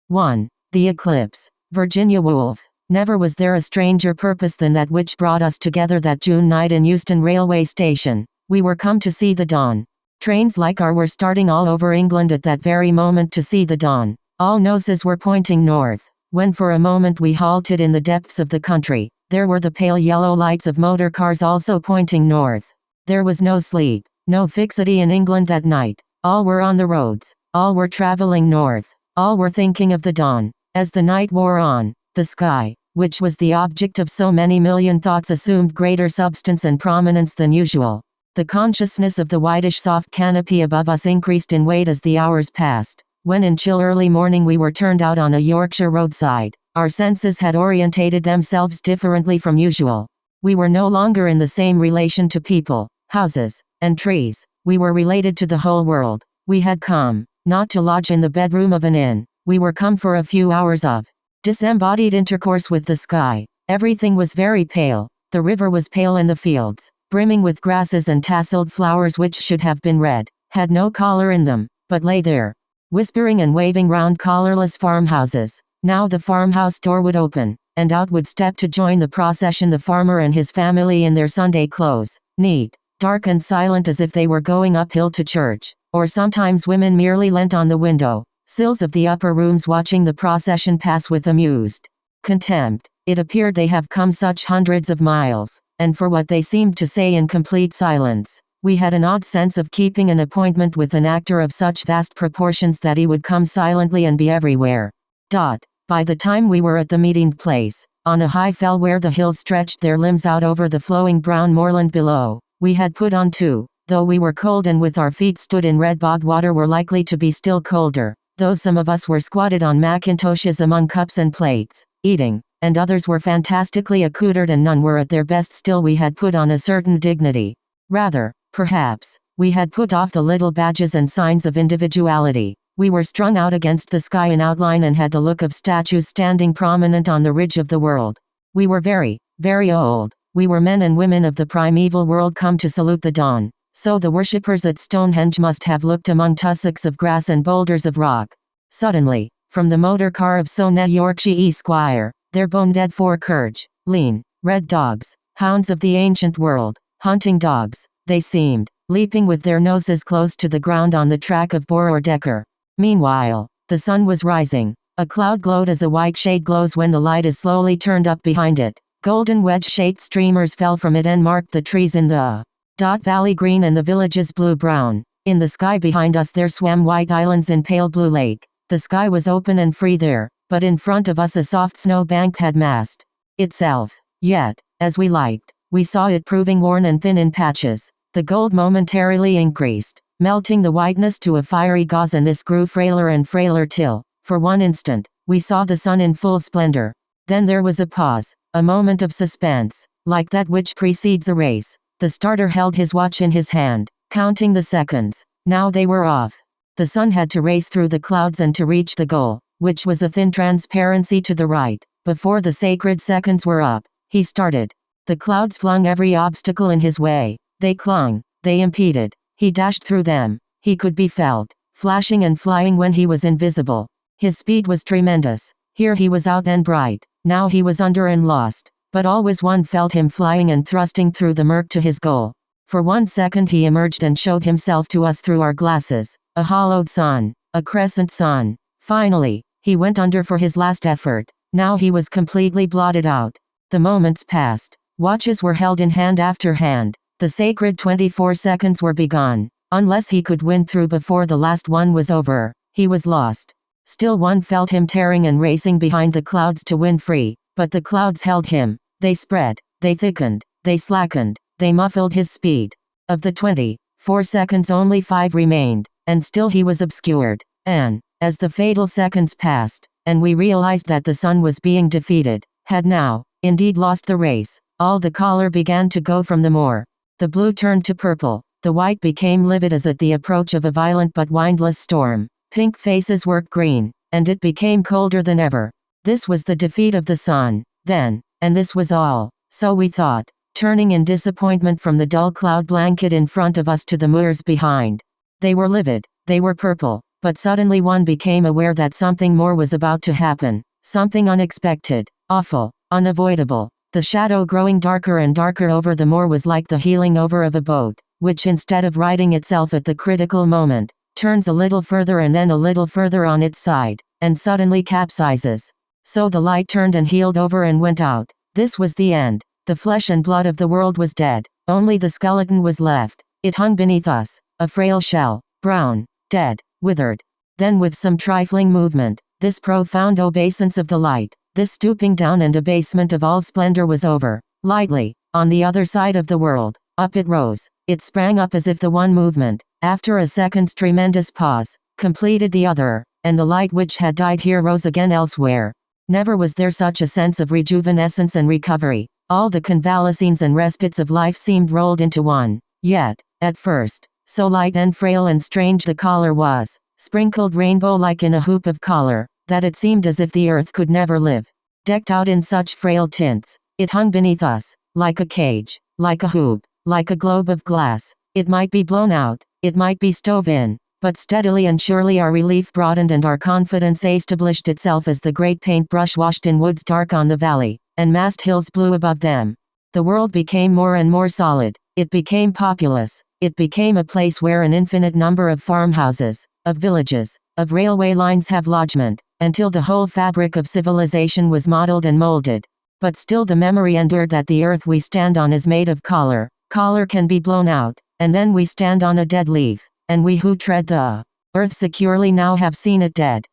1. The Eclipse. Virginia Woolf. Never was there a stranger purpose than that which brought us together that June night in Euston Railway Station. We were come to see the dawn. Trains like ours were starting all over England at that very moment to see the dawn. All noses were pointing north. When for a moment we halted in the depths of the country, there were the pale yellow lights of motor cars also pointing north. There was no sleep, no fixity in England that night. All were on the roads. All were traveling north. All were thinking of the dawn. As the night wore on, the sky, which was the object of so many million thoughts, assumed greater substance and prominence than usual. The consciousness of the whitish soft canopy above us increased in weight as the hours passed. When in chill early morning we were turned out on a Yorkshire roadside, our senses had orientated themselves differently from usual. We were no longer in the same relation to people, houses, and trees. We were related to the whole world. We had come, not to lodge in the bedroom of an inn. We were come for a few hours of disembodied intercourse with the sky. Everything was very pale. The river was pale, and the fields, brimming with grasses and tasseled flowers which should have been red, had no color in them, but lay there, whispering and waving round colorless farmhouses. Now the farmhouse door would open, and out would step to join the procession the farmer and his family in their Sunday clothes, neat, dark and silent as if they were going uphill to church. Or sometimes women merely leant on the window sills of the upper rooms watching the procession pass with amused contempt. It appeared they have come such hundreds of miles, and for what they seemed to say in complete silence. We had an odd sense of keeping an appointment with an actor of such vast proportions that he would come silently and be everywhere. By the time we were at the meeting place, on a high fell where the hills stretched their limbs out over the flowing brown moorland below, we had put on too, though we were cold and with our feet stood in red bog water were likely to be still colder, though some of us were squatted on mackintoshes among cups and plates, eating, and others were fantastically accoutered and none were at their best. Still we had put on a certain dignity. Rather, perhaps, we had put off the little badges and signs of individuality. We were strung out against the sky in outline and had the look of statues standing prominent on the ridge of the world. We were very, very old. We were men and women of the primeval world come to salute the dawn. So the worshippers at Stonehenge must have looked among tussocks of grass and boulders of rock. Suddenly, from the motor car of Sona Yorkshire Esquire, there bounded 4 courage, lean, red dogs, hounds of the ancient world, hunting dogs, they seemed, leaping with their noses close to the ground on the track of Boar or Decker. Meanwhile, the sun was rising. A cloud glowed as a white shade glows when the light is slowly turned up behind it. Golden wedge-shaped streamers fell from it and marked the trees in the valley green and the villages blue-brown. In the sky behind us there swam white islands in pale blue lake. The sky was open and free there, but in front of us a soft snow bank had massed itself. Yet, as we liked, we saw it proving worn and thin in patches. The gold momentarily increased, melting the whiteness to a fiery gauze, and this grew frailer and frailer till, for one instant, we saw the sun in full splendor. Then there was a pause, a moment of suspense, like that which precedes a race. The starter held his watch in his hand, counting the seconds. Now they were off. The sun had to race through the clouds and to reach the goal, which was a thin transparency to the right. Before the sacred seconds were up, he started. The clouds flung every obstacle in his way. They clung, they impeded. He dashed through them. He could be felt, flashing and flying when he was invisible. His speed was tremendous. Here he was out and bright. Now he was under and lost. But always one felt him flying and thrusting through the murk to his goal. For 1 second he emerged and showed himself to us through our glasses, a hollowed sun, a crescent sun. Finally, he went under for his last effort. Now he was completely blotted out. The moments passed. Watches were held in hand after hand. The sacred 24 seconds were begun. Unless he could win through before the last one was over, he was lost. Still one felt him tearing and racing behind the clouds to win free, but the clouds held him. They spread, they thickened, they slackened, they muffled his speed. Of the 24 seconds only 5 remained, and still he was obscured. And, as the fatal seconds passed, and we realized that the sun was being defeated, had now, indeed lost the race, all the color began to go from the moor. The blue turned to purple, the white became livid as at the approach of a violent but windless storm. Pink faces worked green, and it became colder than ever. This was the defeat of the sun, then. And this was all, so we thought, turning in disappointment from the dull cloud blanket in front of us to the moors behind. They were livid, they were purple, But suddenly one became aware that something more was about to happen. Something unexpected, awful, unavoidable. The shadow growing darker and darker over the moor was like the heeling over of a boat, which instead of righting itself at the critical moment, turns a little further and then a little further on its side, and suddenly capsizes. So the light turned and heeled over and went out. This was the end. The flesh and blood of the world was dead. Only the skeleton was left. It hung beneath us, a frail shell, brown, dead, withered. Then with some trifling movement, this profound obeisance of the light, this stooping down and abasement of all splendor was over. Lightly, on the other side of the world, up it rose. It sprang up as if the one movement, after a second's tremendous pause, completed the other, and the light which had died here rose again elsewhere. Never was there such a sense of rejuvenescence and recovery. All the convalescings and respites of life seemed rolled into one. Yet, at first, so light and frail and strange the color was, sprinkled rainbow-like in a hoop of color, that it seemed as if the earth could never live. Decked out in such frail tints, it hung beneath us, like a cage, like a hoop, like a globe of glass. It might be blown out, it might be stove in, but steadily and surely our relief broadened and our confidence established itself as the great paintbrush washed in woods dark on the valley, and massed hills blue above them. The world became more and more solid. It became populous. It became a place where an infinite number of farmhouses, of villages, of railway lines have lodgment, until the whole fabric of civilization was modeled and molded. But still the memory endured that the earth we stand on is made of color. Color can be blown out, and then we stand on a dead leaf, and we who tread the earth securely now have seen it dead.